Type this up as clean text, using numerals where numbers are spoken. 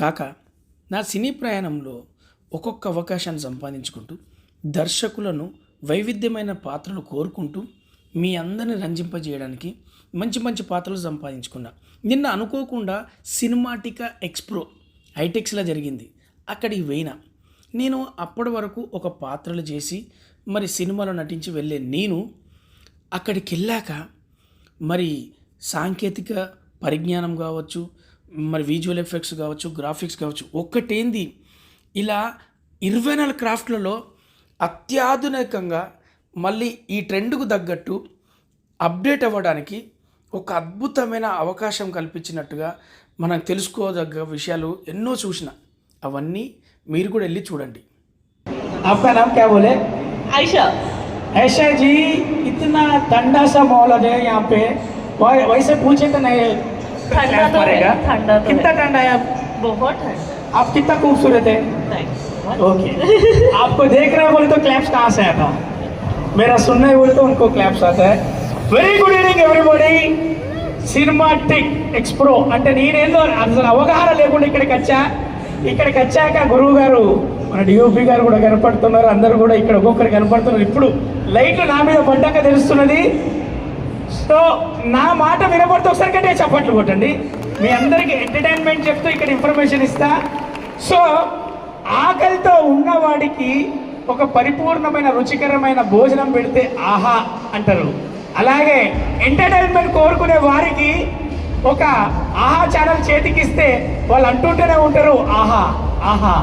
కాక నా సినీ ప్రయాణంలో ఒక్కొక్క అవకాశాన్ని సంపాదించుకుంటూ దర్శకులను వైవిధ్యమైన పాత్రలు కోరుకుంటూ మీ అందరిని రంజింపజేయడానికి మంచి మంచి పాత్రలు సంపాదించుకున్నా. నిన్న అనుకోకుండా సినిమాటికా ఎక్స్ప్రో హైటెక్స్లో జరిగింది. అక్కడికి పోయినా నేను అప్పటి వరకు ఒక పాత్రలు చేసి మరి సినిమాలో నటించి వెళ్ళే నేను అక్కడికి వెళ్ళాక మరి సాంకేతిక పరిజ్ఞానం కావచ్చు, మరి విజువల్ ఎఫెక్ట్స్ కావచ్చు, గ్రాఫిక్స్ కావచ్చు, ఒక్కటేంది ఇలా 24 క్రాఫ్ట్లలో అత్యాధునికంగా మళ్ళీ ఈ ట్రెండ్కు తగ్గట్టు అప్డేట్ అవ్వడానికి ఒక అద్భుతమైన అవకాశం కల్పించినట్టుగా మనం తెలుసుకోదగ్గ విషయాలు ఎన్నో చూసిన. అవన్నీ మీరు కూడా వెళ్ళి చూడండి. आपका नाम क्या बोले? आयशा। ऐशा जी, इतना ठंडा सा माहौल है यहाँ पे, वैसे पूछे तो नहीं ठंडा तो है, ठंडा तो कितना है। ठंडा है? बहुत ठंडा। आप कितना खूबसूरत है। ओके आपको देख रहे हैं बोले तो क्लैप्स कहाँ से आता? मेरा सुनना है बोले तो उनको क्लैप्स आता है. Very good evening everybody. Cinematic ఎక్స్ప్రో అంటే నేనేందో అసలు అవగాహన లేకుండా ఇక్కడికి వచ్చాక గురువు గారు మన డిఓపి గారు కూడా కనపడుతున్నారు. అందరూ కూడా ఇక్కడ ఒక్కొక్కరు కనపడుతున్నారు. ఇప్పుడు లైట్లు నా మీద పడ్డాక తెలుస్తున్నది. సో నా మాట వినపడితే ఒకసారి కంటే చప్పట్లు కొట్టండి. మీ అందరికీ ఎంటర్టైన్మెంట్ చెప్తూ ఇక్కడ ఇన్ఫర్మేషన్ ఇస్తా. సో ఆకలితో ఉన్నవాడికి ఒక పరిపూర్ణమైన రుచికరమైన భోజనం పెడితే ఆహా అంటారు. అలాగే ఎంటర్టైన్మెంట్ కోరుకునే వారికి ఒక ఆహా ఛానల్ చేతికిస్తే వాళ్ళు అంటుంటూనే ఉంటారు ఆహా ఆహా